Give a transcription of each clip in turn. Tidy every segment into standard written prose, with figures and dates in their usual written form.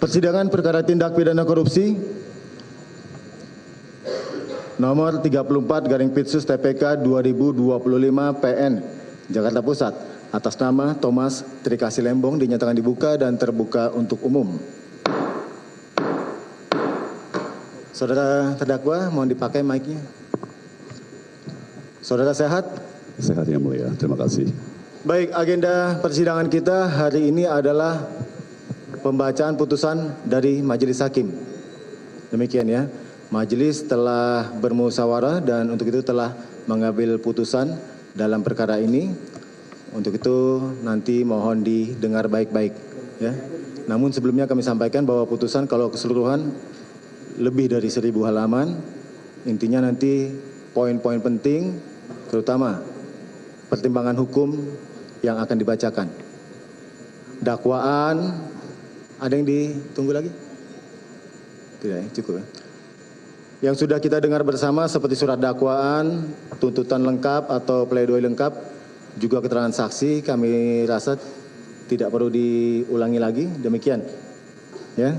Persidangan perkara tindak pidana korupsi nomor 34/Pitsus TPK 2025 PN Jakarta Pusat atas nama Thomas Trikasih Lembong dinyatakan dibuka dan terbuka untuk umum. Saudara terdakwa, mohon dipakai mic-nya. Saudara sehat? Sehat yang mulia, terima kasih. Baik, agenda persidangan kita hari ini adalah pembacaan putusan dari Majelis Hakim. Demikian ya. Majelis telah bermusyawarah dan untuk itu telah mengambil putusan dalam perkara ini. Untuk itu nanti mohon didengar baik-baik ya. Namun sebelumnya kami sampaikan bahwa putusan kalau keseluruhan lebih dari 1000 halaman. Intinya nanti poin-poin penting terutama pertimbangan hukum yang akan dibacakan. Dakwaan, ada yang ditunggu lagi? Tidak ya, cukup ya. Yang sudah kita dengar bersama seperti surat dakwaan, tuntutan lengkap atau pledoi lengkap, juga keterangan saksi, kami rasa tidak perlu diulangi lagi, demikian. Ya.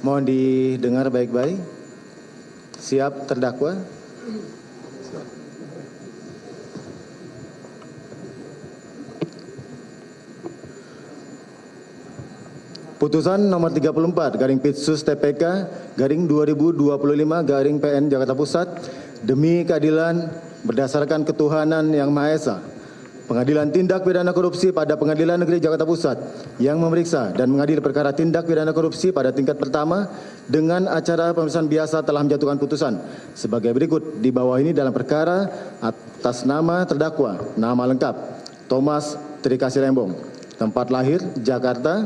Mohon didengar baik-baik. Siap terdakwa? Siap. Putusan nomor 34/Pitsus TPK /2025 PN Jakarta Pusat demi keadilan berdasarkan ketuhanan yang Maha Esa. Pengadilan Tindak Pidana Korupsi pada Pengadilan Negeri Jakarta Pusat yang memeriksa dan mengadili perkara tindak pidana korupsi pada tingkat pertama dengan acara pemeriksaan biasa telah menjatuhkan putusan sebagai berikut di bawah ini dalam perkara atas nama terdakwa, nama lengkap Thomas Trikasih Lembong, tempat lahir Jakarta,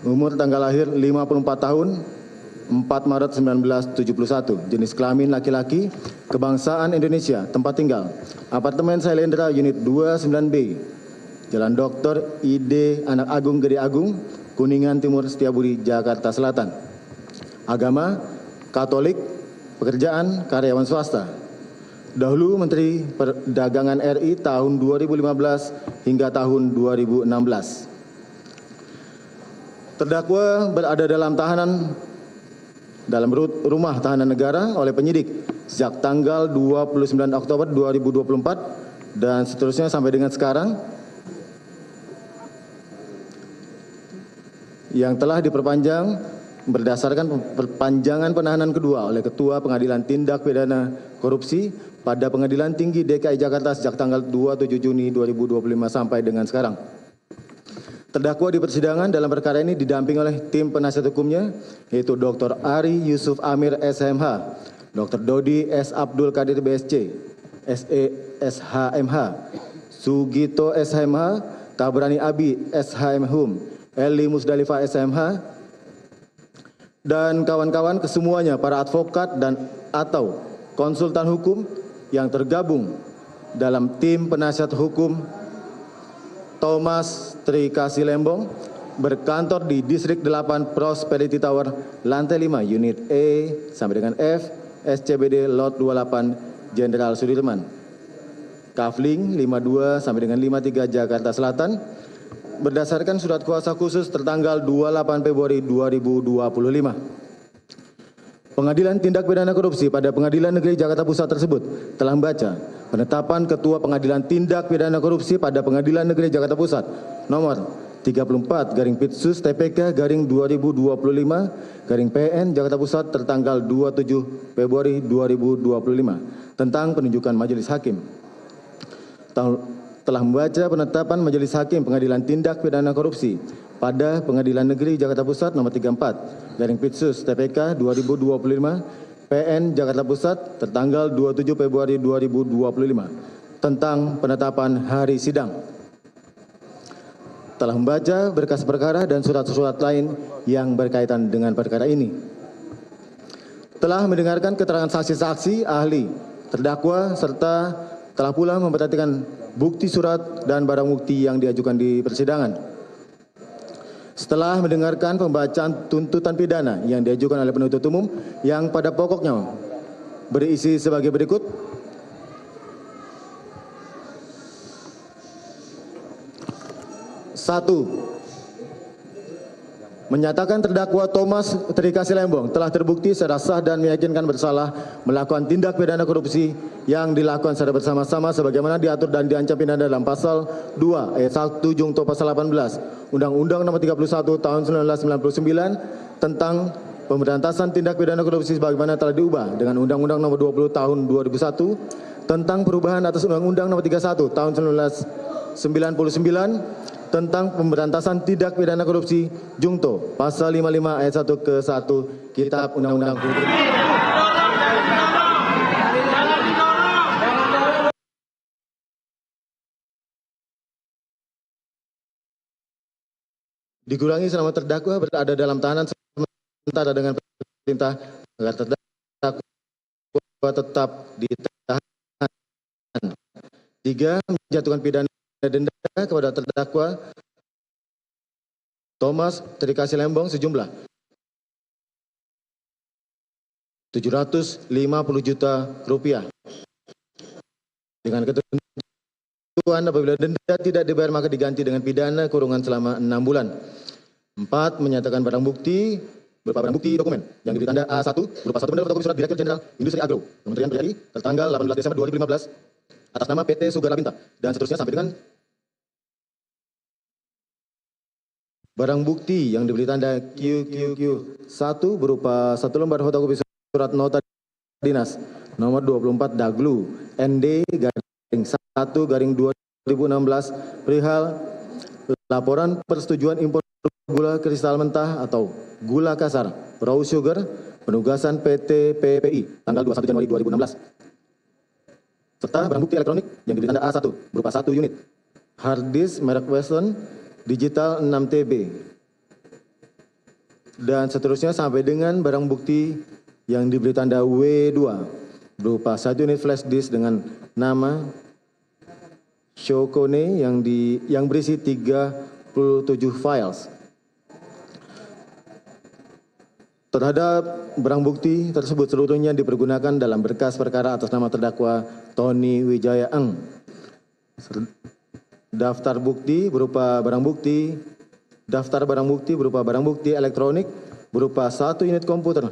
umur tanggal lahir 54 tahun, 4 Maret 1971, jenis kelamin laki-laki, kebangsaan Indonesia, tempat tinggal, apartemen Sailendra unit 29B, Jalan Dr. ID Anak Agung Gede Agung, Kuningan Timur Setiabudi, Jakarta Selatan. Agama, Katolik, pekerjaan, karyawan swasta. Dahulu Menteri Perdagangan RI tahun 2015 hingga tahun 2016. Terdakwa berada dalam rumah tahanan negara oleh penyidik sejak tanggal 29 Oktober 2024 dan seterusnya sampai dengan sekarang, yang telah diperpanjang berdasarkan perpanjangan penahanan kedua oleh Ketua Pengadilan Tindak Pidana Korupsi pada Pengadilan Tinggi DKI Jakarta sejak tanggal 27 Juni 2025 sampai dengan sekarang. Terdakwa di persidangan dalam perkara ini didampingi oleh tim penasihat hukumnya, yaitu Dr. Ari Yusuf Amir SMH, Dr. Dodi S. Abdul Kadir BSC, SE SHMH, Sugito SHMH, Tabrani Abi SHMHum, Eli Musdalifah SMH, dan kawan-kawan kesemuanya para advokat dan atau konsultan hukum yang tergabung dalam tim penasihat hukum Thomas Trikasih Lembong berkantor di Distrik 8 Prosperity Tower, lantai 5, unit E sampai dengan F, SCBD Lot 28, Jenderal Sudirman, Kafling 52 sampai dengan 53, Jakarta Selatan, berdasarkan surat kuasa khusus tertanggal 28 Februari 2025. Pengadilan Tindak Pidana Korupsi pada Pengadilan Negeri Jakarta Pusat tersebut telah membaca penetapan Ketua Pengadilan Tindak Pidana Korupsi pada Pengadilan Negeri Jakarta Pusat nomor 34/Pitsus TPK /2025 PN Jakarta Pusat tertanggal 27 Februari 2025 tentang penunjukan majelis hakim. Telah membaca penetapan Majelis Hakim Pengadilan Tindak Pidana Korupsi pada Pengadilan Negeri Jakarta Pusat nomor 34/Pitsus TPK 2025 PN Jakarta Pusat tertanggal 27 Februari 2025 tentang penetapan hari sidang. Telah membaca berkas perkara dan surat-surat lain yang berkaitan dengan perkara ini. Telah mendengarkan keterangan saksi-saksi, ahli, terdakwa, serta telah pula memperhatikan bukti surat dan barang bukti yang diajukan di persidangan. Setelah mendengarkan pembacaan tuntutan pidana yang diajukan oleh penuntut umum yang pada pokoknya berisi sebagai berikut. 1. Menyatakan terdakwa Thomas Trikasih Lembong telah terbukti secara sah dan meyakinkan bersalah melakukan tindak pidana korupsi yang dilakukan secara bersama-sama sebagaimana diatur dan diancam pidana dalam pasal 2 ayat 1 jungto pasal 18 Undang-Undang Nomor 31 Tahun 1999 tentang pemberantasan tindak pidana korupsi sebagaimana telah diubah dengan Undang-Undang Nomor 20 Tahun 2001 tentang perubahan atas Undang-Undang Nomor 31 Tahun 1999 tentang pemberantasan tindak pidana korupsi jungto pasal 55 ayat 1 ke 1 Kitab Undang-Undang Hukum. Dikurangi selama terdakwa berada dalam tahanan sementara dengan perintah agar terdakwa tetap ditahan. 3. Menjatuhkan pidana denda kepada terdakwa Thomas Trikasih Lembong sejumlah 750 juta rupiah. Dengan ketentuan apabila denda tidak dibayar maka diganti dengan pidana kurungan selama 6 bulan. 4. Menyatakan barang bukti berupa barang bukti dokumen yang diberi tanda A1 berupa satu benda fotokopi surat Direktur Jenderal Industri Agro Kementerian Pertanian tertanggal 18 Desember 2015 atas nama PT Sugar Labinta dan seterusnya sampai dengan barang bukti yang diberi tanda QQQ1 berupa satu lembar fotokopi surat nota dinas nomor 24 Daglu ND garing 1 garing 2016 perihal laporan persetujuan impor gula kristal mentah atau gula kasar raw sugar penugasan PT PPI tanggal 21 Januari 2016 serta barang bukti elektronik yang diberi tanda A1 berupa 1 unit hard disk merek Western digital 6 TB dan seterusnya sampai dengan barang bukti yang diberi tanda W2 berupa 1 unit flash disk dengan nama Shokone yang berisi 37 files. Terhadap barang bukti tersebut seluruhnya dipergunakan dalam berkas perkara atas nama terdakwa Tony Wijaya Eng. Daftar bukti berupa barang bukti, daftar barang bukti berupa barang bukti elektronik berupa 1 unit komputer,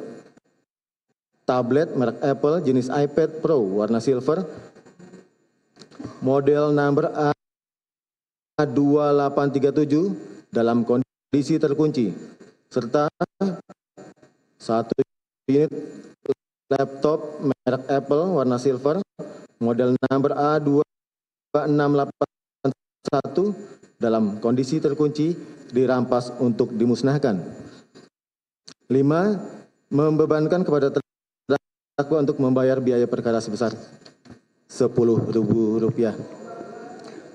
tablet merek Apple jenis iPad Pro warna silver, model number A2837 dalam kondisi terkunci, serta 1 unit laptop merek Apple warna silver, model number A2681 dalam kondisi terkunci dirampas untuk dimusnahkan. 5. Membebankan kepada terdakwa untuk membayar biaya perkara sebesar Rp10.000.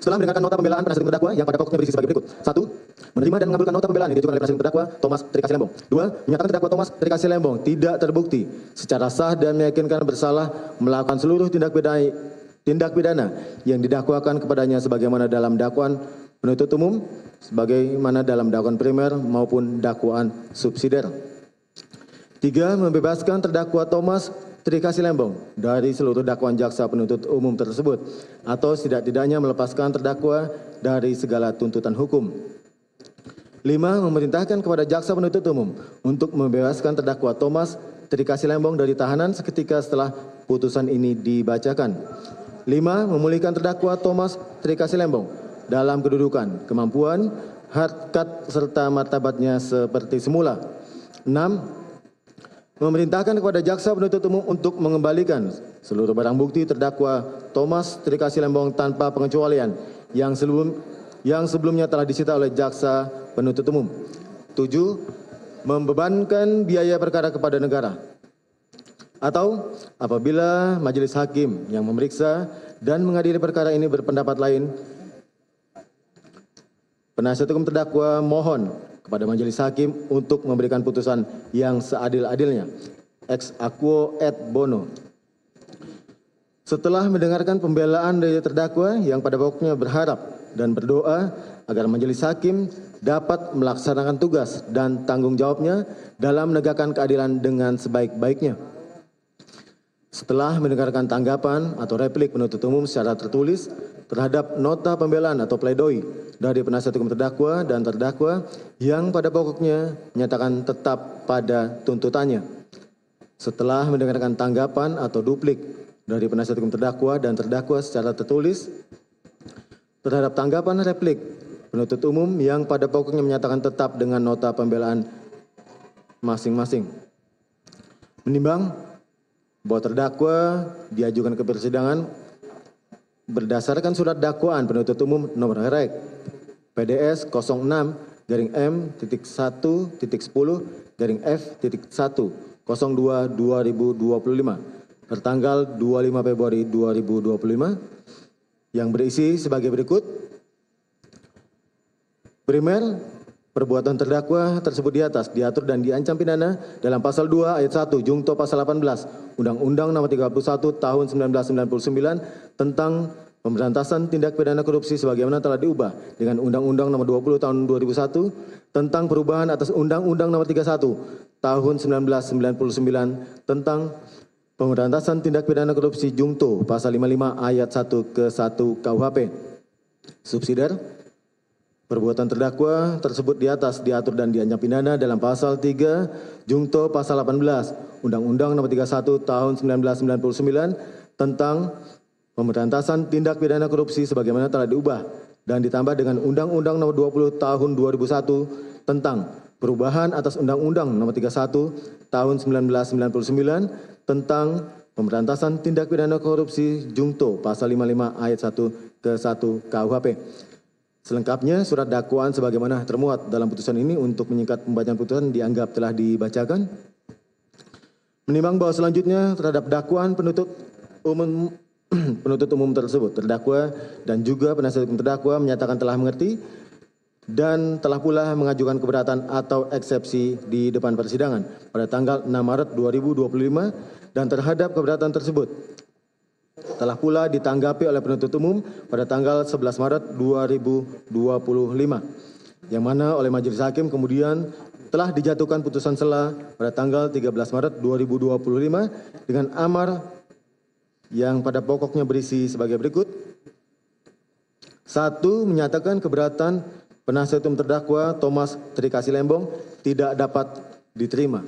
Setelah mendengarkan nota pembelaan penasihat hukum terdakwa yang pada pokoknya berisi sebagai berikut. 1. Menerima dan mengabulkan nota pembelaan yang diajukan oleh penasihat hukum terdakwa Thomas Trikasih Lembong. 2. Menyatakan terdakwa Thomas Trikasih Lembong tidak terbukti secara sah dan meyakinkan bersalah melakukan seluruh tindak pidana yang didakwakan kepadanya sebagaimana dalam dakwaan penuntut umum, sebagaimana dalam dakwaan primer maupun dakwaan subsidiar. 3. Membebaskan terdakwa Thomas Trikasih Lembong dari seluruh dakwaan jaksa penuntut umum tersebut atau setidak-tidaknya melepaskan terdakwa dari segala tuntutan hukum. 5. Memerintahkan kepada jaksa penuntut umum untuk membebaskan terdakwa Thomas Trikasih Lembong dari tahanan seketika setelah putusan ini dibacakan. 5. Memulihkan terdakwa Thomas Trikasih Lembong dalam kedudukan, kemampuan, harkat serta martabatnya seperti semula. 6. Memerintahkan kepada jaksa penuntut umum untuk mengembalikan seluruh barang bukti terdakwa Thomas Trikasih Lembong tanpa pengecualian yang sebelumnya telah disita oleh jaksa penuntut umum. 7. Membebankan biaya perkara kepada negara. Atau apabila majelis hakim yang memeriksa dan mengadili perkara ini berpendapat lain, penasihat hukum terdakwa mohon kepada majelis hakim untuk memberikan putusan yang seadil-adilnya. Ex aequo et bono. Setelah mendengarkan pembelaan dari terdakwa yang pada pokoknya berharap dan berdoa agar majelis hakim dapat melaksanakan tugas dan tanggung jawabnya dalam menegakkan keadilan dengan sebaik-baiknya. Setelah mendengarkan tanggapan atau replik penuntut umum secara tertulis terhadap nota pembelaan atau pledoi dari penasihat hukum terdakwa dan terdakwa yang pada pokoknya menyatakan tetap pada tuntutannya. Setelah mendengarkan tanggapan atau duplik dari penasihat hukum terdakwa dan terdakwa secara tertulis terhadap tanggapan replik penuntut umum yang pada pokoknya menyatakan tetap dengan nota pembelaan masing-masing. Menimbang bahwa terdakwa diajukan ke persidangan berdasarkan surat dakwaan penuntut umum nomor rek PDS 06-M.10.10-F.1 tertanggal 25 Februari 2025 yang berisi sebagai berikut. Primer, perbuatan terdakwa tersebut di atas diatur dan diancam pidana dalam pasal 2 ayat 1 Jungto pasal 18 Undang-Undang Nomor 31 Tahun 1999 tentang Pemberantasan Tindak Pidana Korupsi sebagaimana telah diubah dengan Undang-Undang Nomor 20 Tahun 2001 tentang perubahan atas Undang-Undang Nomor 31 Tahun 1999 tentang Pemberantasan Tindak Pidana Korupsi Jungto pasal 55 ayat 1 ke 1 KUHP. Subsidiar, perbuatan terdakwa tersebut di atas diatur dan diancam pidana dalam pasal 3 Jungto pasal 18 Undang-Undang Nomor 31 Tahun 1999 tentang Pemberantasan Tindak Pidana Korupsi sebagaimana telah diubah dan ditambah dengan Undang-Undang Nomor 20 Tahun 2001 tentang perubahan atas Undang-Undang Nomor 31 Tahun 1999 tentang Pemberantasan Tindak Pidana Korupsi Jungto pasal 55 ayat 1 ke 1 KUHP. Selengkapnya surat dakwaan sebagaimana termuat dalam putusan ini untuk menyingkat pembacaan putusan dianggap telah dibacakan. Menimbang bahwa selanjutnya terhadap dakwaan penuntut umum tersebut terdakwa dan juga penasihat hukum terdakwa menyatakan telah mengerti dan telah pula mengajukan keberatan atau eksepsi di depan persidangan pada tanggal 6 Maret 2025 dan terhadap keberatan tersebut telah pula ditanggapi oleh penuntut umum pada tanggal 11 Maret 2025 yang mana oleh majelis hakim kemudian telah dijatuhkan putusan sela pada tanggal 13 Maret 2025 dengan amar yang pada pokoknya berisi sebagai berikut. 1. Menyatakan keberatan penasihat hukum terdakwa Thomas Trikasih Lembong tidak dapat diterima.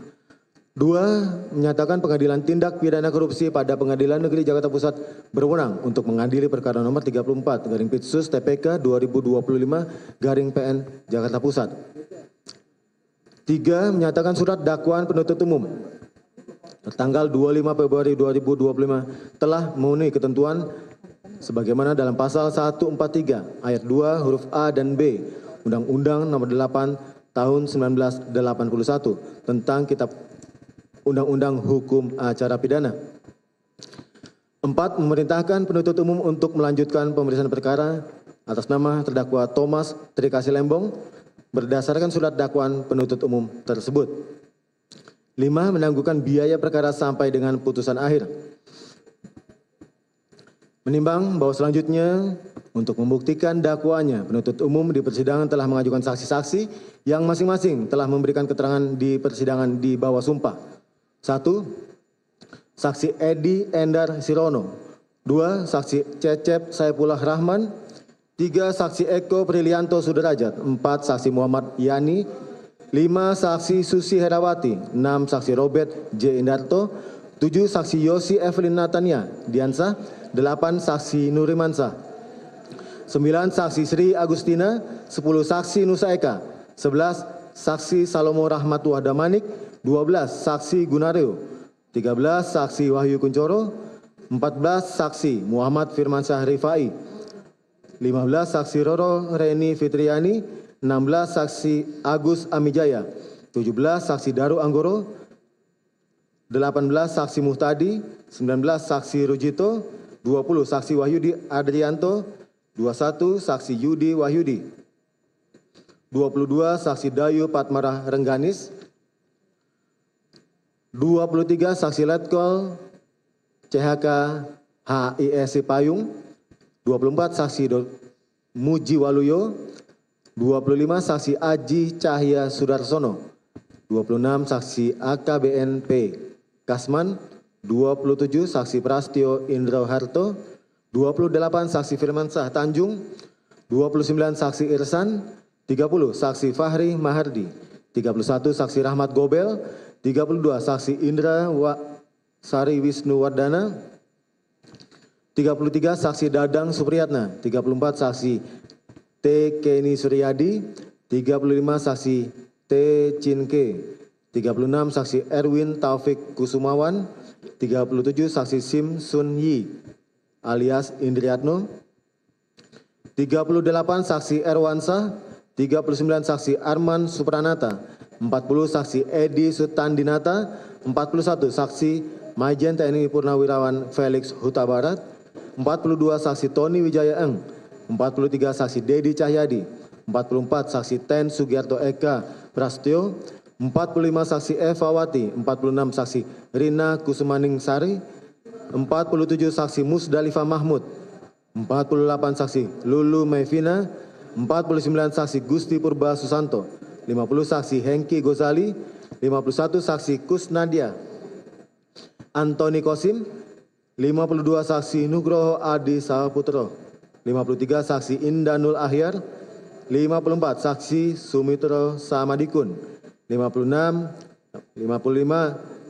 2. Menyatakan Pengadilan Tindak Pidana Korupsi pada Pengadilan Negeri Jakarta Pusat berwenang untuk mengadili perkara nomor 34 garing Pitsus TPK 2025-PN Jakarta Pusat. 3. Menyatakan surat dakwaan penuntut umum tertanggal 25 Februari 2025 telah memenuhi ketentuan sebagaimana dalam pasal 143 ayat 2 huruf A dan B Undang-Undang Nomor 8 Tahun 1981 tentang Kitab Undang-Undang Hukum Acara Pidana. 4. Memerintahkan penuntut umum untuk melanjutkan pemeriksaan perkara atas nama terdakwa Thomas Trikasih Lembong berdasarkan surat dakwaan penuntut umum tersebut. 5. Menangguhkan biaya perkara sampai dengan putusan akhir. Menimbang bahwa selanjutnya untuk membuktikan dakwaannya, penuntut umum di persidangan telah mengajukan saksi-saksi yang masing-masing telah memberikan keterangan di persidangan di bawah sumpah. 1. Saksi Edi Endar Sirono. 2. Saksi Cecep Saipullah Rahman. 3. Saksi Eko Prilianto Sudrajat. 4. Saksi Muhammad Yani. 5. Saksi Susi Herawati. 6. Saksi Robert J. Indarto. 7. Saksi Yosi Evelyn Natania Diansah. 8. Saksi Nurimansah. 9. Saksi Sri Agustina. 10. Saksi Nusa Eka. 11. Saksi Salomo Rahmat Wahdamanik. 12. Saksi Gunaryo. 13. Saksi Wahyu Kuncoro. 14. Saksi Muhammad Firmansyah Rifai. 15. Saksi Roro Reni Fitriani. 16. Saksi Agus Amijaya. 17. Saksi Daru Anggoro. 18. Saksi Muhtadi. 19. Saksi Rujito. 20. Saksi Wahyudi Adrianto. 21. Saksi Yudi Wahyudi. 22. Saksi Dayu Patmarah Rengganis. 23. Saksi Letkol CHK HISC Payung, 24 saksi Muji Waluyo, 25 saksi Aji Cahya Sudarsono, 26 saksi AKBNP Kasman, 27 saksi Prastio Indro Harto, 28 saksi Firmansyah Tanjung, 29 saksi Irsan, 30 saksi Fahri Mahardi, 31 saksi Rahmat Gobel, 32 saksi Indra Sari Wisnu Wardana, 33 saksi Dadang Supriyatna, 34 saksi T. Keni Suryadi, 35 saksi T. Cinke, 36 saksi Erwin Taufik Kusumawan, 37 saksi Sim Sun Yi alias Indriatno, 38 saksi Erwansyah, 39 saksi Arman Supranata, 40 saksi Edi Sutandinata, 41 saksi Majen TNI Purnawirawan Felix Huta Barat, 42 saksi Tony Wijaya Eng, 43 saksi Dedi Cahyadi, 44 saksi Ten Sugiarto Eka Prastyo, 45 saksi Eva Wati, 46 saksi Rina Kusumaning Sari, 47 saksi Musdalifah Mahmud, 48 saksi Lulu Mevina, 49 saksi Gusti Purba Susanto, 50 saksi Hengki Gozali, 51 saksi Kusnadia Antoni Kosim, 52 saksi Nugroho Adi Sahaputro, 53 saksi Indanul Ahyar, 54 saksi Sumitro Samadikun, 55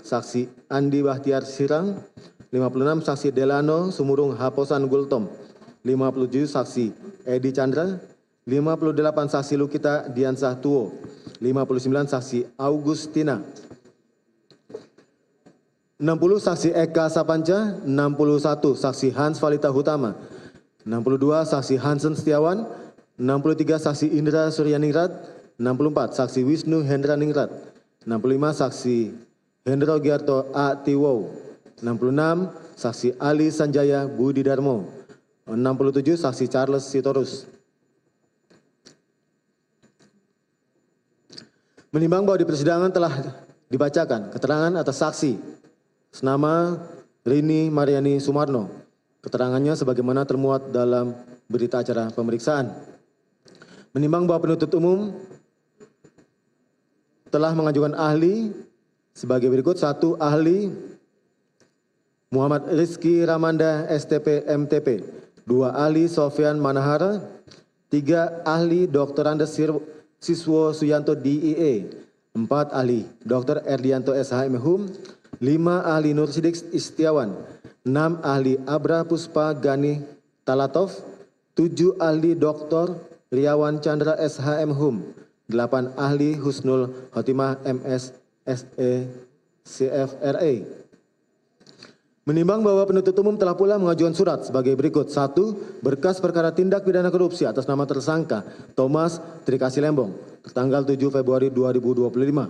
saksi Andi Bahtiar Sirang, 56 saksi Delano Sumurung Haposan Gultom, 57 saksi Edi Chandra, 58 saksi Lukita Diansah Tuo, 59 saksi Augustina, 60 saksi Eka Sapanca, 61 saksi Hans Valita Hutama, 62 saksi Hansen Setiawan, 63 saksi Indra Suryaningrat, 64 saksi Wisnu Hendra Ningrat, 65 saksi Hendro Giarto A. Tiwow, 66 saksi Ali Sanjaya Budi Darmo, 67 saksi Charles Sitorus. Menimbang bahwa di persidangan telah dibacakan keterangan atas saksi senama Rini Mariani Sumarno, keterangannya sebagaimana termuat dalam berita acara pemeriksaan. Menimbang bahwa penuntut umum telah mengajukan ahli sebagai berikut: 1 ahli Muhammad Rizky Ramanda STP MTP, 2 ahli Sofyan Manahara, 3 ahli Dr. Andes Siswo Suyanto DIE, 4 ahli Dr. Erdianto SHM Hum, 5 ahli Nur Sidik Istiawan, 6 ahli Abra Puspa Gani Talatov, 7 ahli Dr. Riawan Chandra SHM Hum, 8 ahli Husnul Khotimah MS SE CFRA. Menimbang bahwa penuntut umum telah pula mengajukan surat sebagai berikut: 1. Berkas perkara tindak pidana korupsi atas nama tersangka Thomas Trikasi Lembong tertanggal 7 Februari 2025.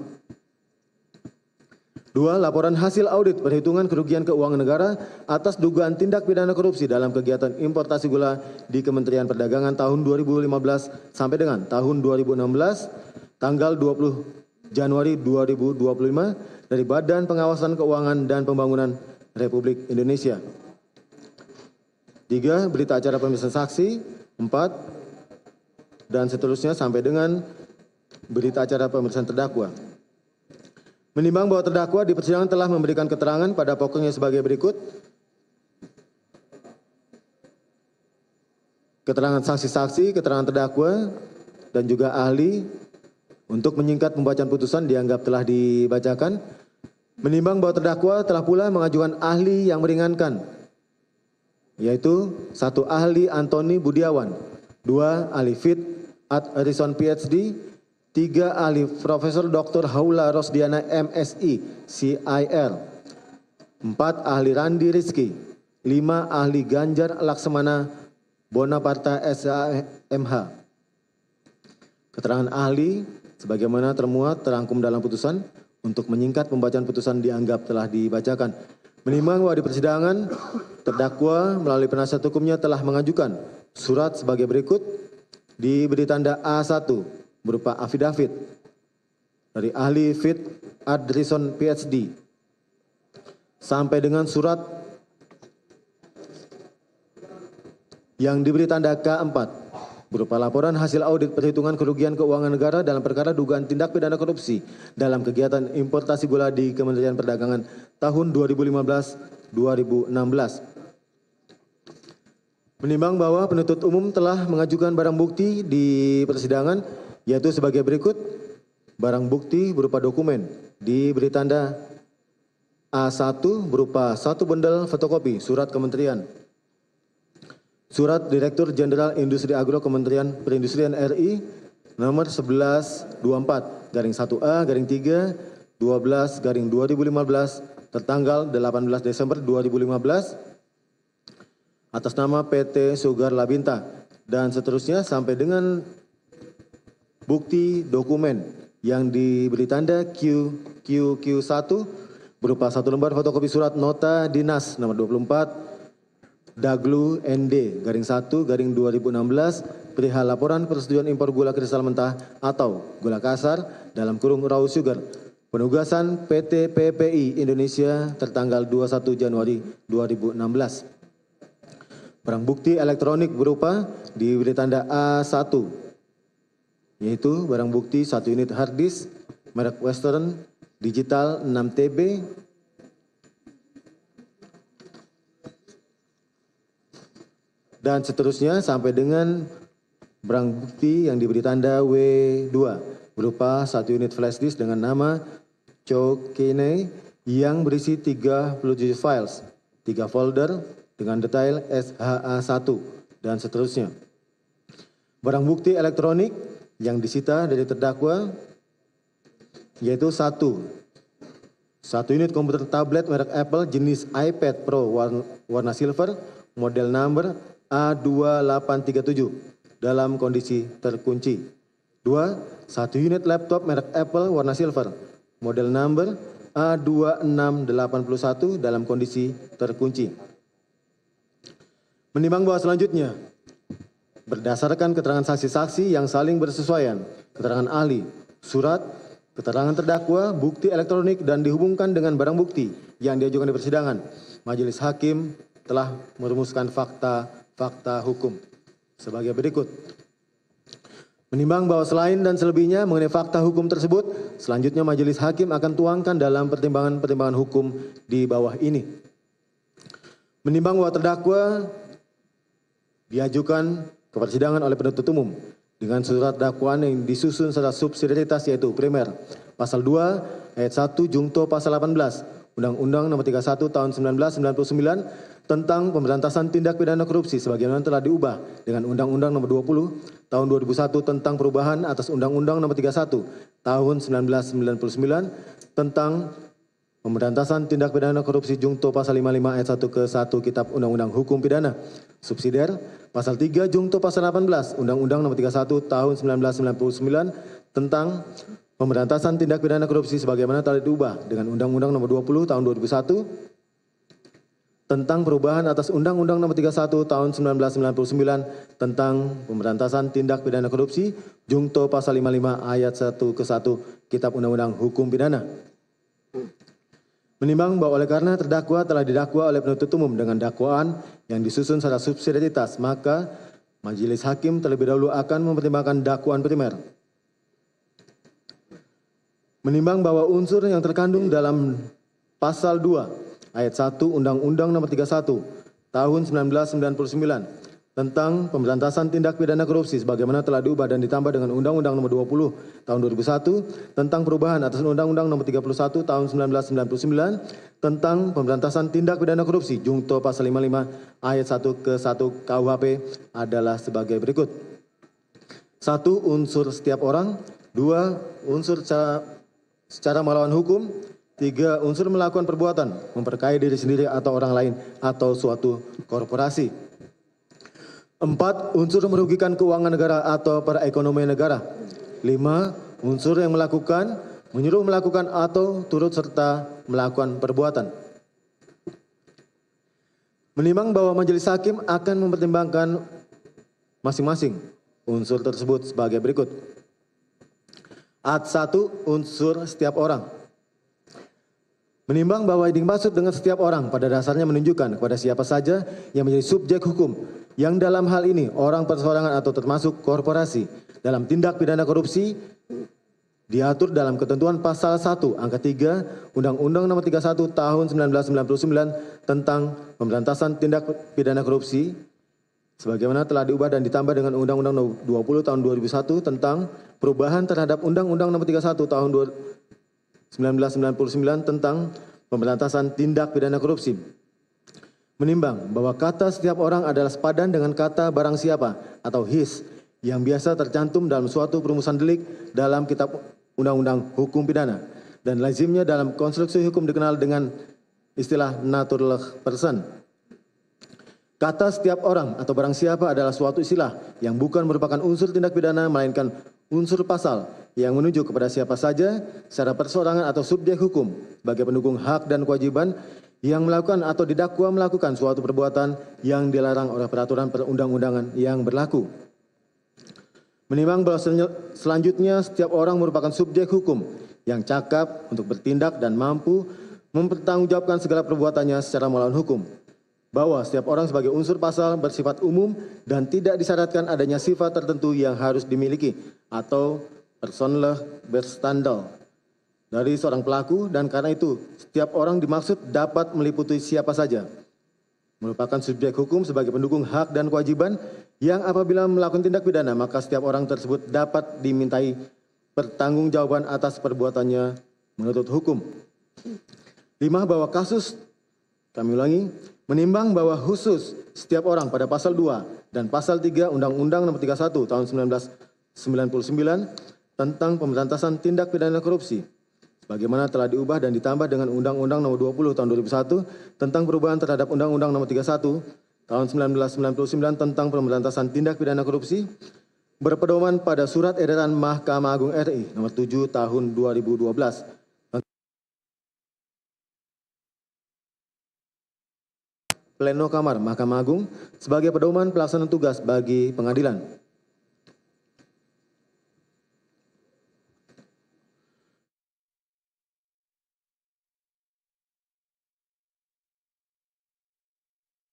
2. Laporan hasil audit perhitungan kerugian keuangan negara atas dugaan tindak pidana korupsi dalam kegiatan importasi gula di Kementerian Perdagangan tahun 2015 sampai dengan tahun 2016 tanggal 20 Januari 2025 dari Badan Pengawasan Keuangan dan Pembangunan Republik Indonesia. 3. Berita acara pemeriksaan saksi. 4. Dan seterusnya sampai dengan berita acara pemeriksaan terdakwa. Menimbang bahwa terdakwa di persidangan telah memberikan keterangan pada pokoknya sebagai berikut: keterangan saksi-saksi, keterangan terdakwa, dan juga ahli. Untuk menyingkat pembacaan putusan dianggap telah dibacakan. Menimbang bahwa terdakwa telah pula mengajukan ahli yang meringankan, yaitu 1 ahli Antoni Budiawan, 2 ahli Fit Ad Harrison PhD, 3 ahli Profesor Dr. Haula Rosdiana MSI CIR, 4 ahli Randi Rizki, 5 ahli Ganjar Laksamana Bonaparta SHMH. Keterangan ahli sebagaimana termuat terangkum dalam putusan. Untuk menyingkat pembacaan putusan dianggap telah dibacakan. Menimbang bahwa di persidangan terdakwa melalui penasihat hukumnya telah mengajukan surat sebagai berikut: diberi tanda A1 berupa afidavit dari ahli Fit Adrison PhD sampai dengan surat yang diberi tanda K4 berupa laporan hasil audit perhitungan kerugian keuangan negara dalam perkara dugaan tindak pidana korupsi dalam kegiatan importasi gula di Kementerian Perdagangan tahun 2015-2016. Menimbang bahwa penuntut umum telah mengajukan barang bukti di persidangan, yaitu sebagai berikut. Barang bukti berupa dokumen diberi tanda A1 berupa 1 bundel fotokopi surat kementerian. Surat Direktur Jenderal Industri Agro Kementerian Perindustrian RI nomor 1124/1A/3 12/2015 tertanggal 18 Desember 2015 atas nama PT Sugar Labinta dan seterusnya sampai dengan bukti dokumen yang diberi tanda QQQ1 berupa 1 lembar fotokopi surat nota dinas nomor 24 Daglu ND-1/2016 perihal laporan persetujuan impor gula kristal mentah atau gula kasar dalam kurung raw sugar penugasan PT PPI Indonesia tertanggal 21 Januari 2016. Barang bukti elektronik berupa diberi tanda A1 yaitu barang bukti 1 unit hard disk merek Western Digital 6 TB dan seterusnya sampai dengan barang bukti yang diberi tanda W2 berupa 1 unit flash disk dengan nama Chokene yang berisi 37 files, 3 folder dengan detail SHA1 dan seterusnya. Barang bukti elektronik yang disita dari terdakwa yaitu 1 unit komputer tablet merek Apple jenis iPad Pro warna silver model number A2837 dalam kondisi terkunci. 2. 1 unit laptop merek Apple warna silver model number A2681 dalam kondisi terkunci. Menimbang bahwa selanjutnya berdasarkan keterangan saksi-saksi yang saling bersesuaian, keterangan ahli, surat, keterangan terdakwa, bukti elektronik dan dihubungkan dengan barang bukti yang diajukan di persidangan, majelis hakim telah merumuskan fakta hukum sebagai berikut. Menimbang bahwa selain dan selebihnya mengenai fakta hukum tersebut, selanjutnya majelis hakim akan tuangkan dalam pertimbangan-pertimbangan hukum di bawah ini. Menimbang bahwa terdakwa diajukan ke persidangan oleh penuntut umum dengan surat dakwaan yang disusun secara subsidiaritas yaitu primer pasal 2 ayat 1 jungto pasal 18 Undang-Undang Nomor 31 Tahun 1999 tentang pemberantasan tindak pidana korupsi sebagaimana telah diubah dengan Undang-Undang Nomor 20 Tahun 2001 tentang perubahan atas Undang-Undang Nomor 31 Tahun 1999 tentang pemberantasan tindak pidana korupsi jungto pasal 55 ayat 1 ke 1 Kitab Undang-Undang Hukum Pidana. Subsidiar pasal 3 jungto pasal 18 Undang-Undang Nomor 31 Tahun 1999 tentang pemberantasan tindak pidana korupsi sebagaimana telah diubah dengan Undang-Undang Nomor 20 Tahun 2001 tentang perubahan atas Undang-Undang Nomor 31 Tahun 1999 tentang pemberantasan tindak pidana korupsi jungto pasal 55 ayat 1 ke 1 Kitab Undang-Undang Hukum Pidana. Menimbang bahwa oleh karena terdakwa telah didakwa oleh penuntut umum dengan dakwaan yang disusun secara subsidiaritas, maka majelis hakim terlebih dahulu akan mempertimbangkan dakwaan primer. Menimbang bahwa unsur yang terkandung dalam pasal 2 ayat 1 Undang-Undang Nomor 31 Tahun 1999 tentang pemberantasan tindak pidana korupsi sebagaimana telah diubah dan ditambah dengan Undang-Undang Nomor 20 Tahun 2001 tentang perubahan atas Undang-Undang Nomor 31 Tahun 1999 tentang pemberantasan tindak pidana korupsi jungto pasal 55 ayat 1 ke 1 KUHP adalah sebagai berikut. 1. Unsur setiap orang. 2. Unsur secara melawan hukum. 3. Unsur melakukan perbuatan memperkaya diri sendiri atau orang lain atau suatu korporasi. 4. Unsur merugikan keuangan negara atau perekonomian negara. 5. Unsur yang melakukan, menyuruh melakukan atau turut serta melakukan perbuatan. Menimbang bahwa majelis hakim akan mempertimbangkan masing-masing unsur tersebut sebagai berikut. Ad 1. Unsur setiap orang. Menimbang bahwa yang dimaksud dengan setiap orang pada dasarnya menunjukkan kepada siapa saja yang menjadi subjek hukum, yang dalam hal ini orang perseorangan atau termasuk korporasi dalam tindak pidana korupsi diatur dalam ketentuan pasal 1 angka 3 Undang-Undang Nomor 31 Tahun 1999 tentang Pemberantasan Tindak Pidana Korupsi sebagaimana telah diubah dan ditambah dengan Undang-Undang Nomor 20 Tahun 2001 tentang perubahan terhadap Undang-Undang Nomor 31 Tahun 1999 tentang Pemberantasan Tindak Pidana Korupsi. Menimbang bahwa kata setiap orang adalah sepadan dengan kata barang siapa atau his yang biasa tercantum dalam suatu perumusan delik dalam Kitab Undang-Undang Hukum Pidana dan lazimnya dalam konstruksi hukum dikenal dengan istilah natural person. Kata setiap orang atau barang siapa adalah suatu istilah yang bukan merupakan unsur tindak pidana melainkan unsur pasal yang menunjuk kepada siapa saja secara perseorangan atau subjek hukum sebagai pendukung hak dan kewajiban yang melakukan atau didakwa melakukan suatu perbuatan yang dilarang oleh peraturan perundang-undangan yang berlaku. Menimbang bahwa selanjutnya setiap orang merupakan subjek hukum yang cakap untuk bertindak dan mampu mempertanggungjawabkan segala perbuatannya secara melawan hukum. Bahwa setiap orang sebagai unsur pasal bersifat umum dan tidak disyaratkan adanya sifat tertentu yang harus dimiliki atau personal berstandal dari seorang pelaku dan karena itu setiap orang dimaksud dapat meliputi siapa saja. Merupakan subjek hukum sebagai pendukung hak dan kewajiban yang apabila melakukan tindak pidana maka setiap orang tersebut dapat dimintai pertanggungjawaban atas perbuatannya menurut hukum. 5. Bahwa kasus, kami ulangi, menimbang bahwa khusus setiap orang pada pasal 2 dan pasal 3 Undang-Undang Nomor 31 Tahun 1999 tentang Pemberantasan Tindak Pidana Korupsi sebagaimana telah diubah dan ditambah dengan Undang-Undang Nomor 20 Tahun 2001 tentang perubahan terhadap Undang-Undang Nomor 31 Tahun 1999 tentang Pemberantasan Tindak Pidana Korupsi berpedoman pada Surat Edaran Mahkamah Agung RI Nomor 7 Tahun 2012 Pleno Kamar Mahkamah Agung sebagai pedoman pelaksanaan tugas bagi pengadilan.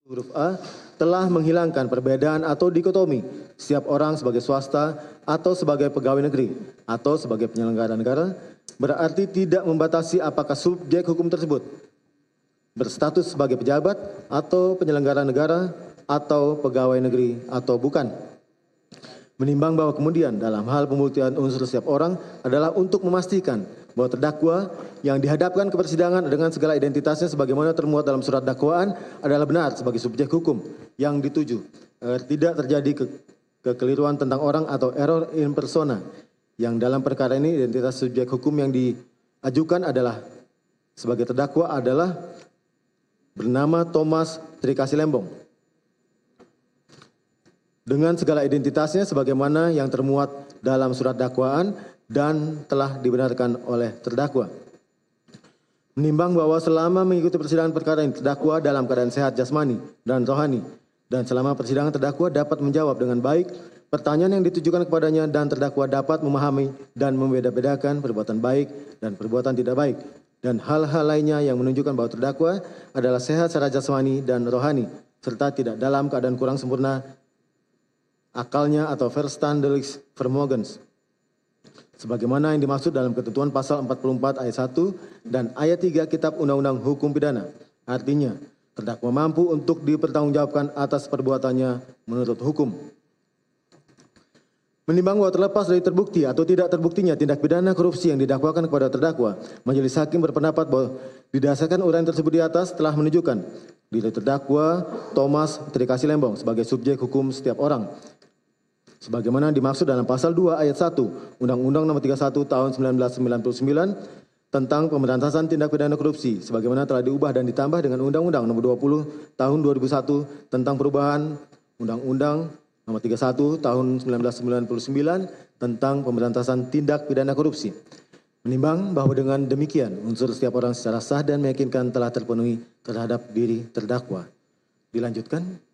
Huruf A telah menghilangkan perbedaan atau dikotomi setiap orang sebagai swasta atau sebagai pegawai negeri atau sebagai penyelenggara negara berarti tidak membatasi apakah subjek hukum tersebut berstatus sebagai pejabat atau penyelenggara negara atau pegawai negeri atau bukan. Menimbang bahwa kemudian dalam hal pembuktian unsur setiap orang adalah untuk memastikan bahwa terdakwa yang dihadapkan ke persidangan dengan segala identitasnya sebagaimana termuat dalam surat dakwaan adalah benar sebagai subjek hukum yang dituju. Tidak terjadi kekeliruan tentang orang atau error in persona yang dalam perkara ini identitas subjek hukum yang diajukan adalah sebagai terdakwa adalah bernama Thomas Trikasih Lembong dengan segala identitasnya sebagaimana yang termuat dalam surat dakwaan dan telah dibenarkan oleh terdakwa. Menimbang bahwa selama mengikuti persidangan perkara ini terdakwa dalam keadaan sehat jasmani dan rohani dan selama persidangan terdakwa dapat menjawab dengan baik pertanyaan yang ditujukan kepadanya dan terdakwa dapat memahami dan membeda-bedakan perbuatan baik dan perbuatan tidak baik dan hal-hal lainnya yang menunjukkan bahwa terdakwa adalah sehat secara jasmani dan rohani serta tidak dalam keadaan kurang sempurna akalnya atau verstandelijk vermogens sebagaimana yang dimaksud dalam ketentuan pasal 44 ayat 1 dan ayat 3 Kitab Undang-Undang Hukum Pidana. Artinya, terdakwa mampu untuk dipertanggungjawabkan atas perbuatannya menurut hukum. Menimbang bahwa terlepas dari terbukti atau tidak terbuktinya tindak pidana korupsi yang didakwakan kepada terdakwa, majelis hakim berpendapat bahwa didasarkan uraian tersebut di atas telah menunjukkan diri terdakwa Thomas Trikasih Lembong sebagai subjek hukum setiap orang. Sebagaimana dimaksud dalam pasal 2 ayat 1 Undang-Undang Nomor 31 Tahun 1999 tentang Pemberantasan Tindak Pidana Korupsi sebagaimana telah diubah dan ditambah dengan Undang-Undang Nomor 20 Tahun 2001 tentang perubahan Undang-Undang Nomor 31 Tahun 1999 tentang Pemberantasan Tindak Pidana Korupsi. Menimbang bahwa dengan demikian unsur setiap orang secara sah dan meyakinkan telah terpenuhi terhadap diri terdakwa. Dilanjutkan.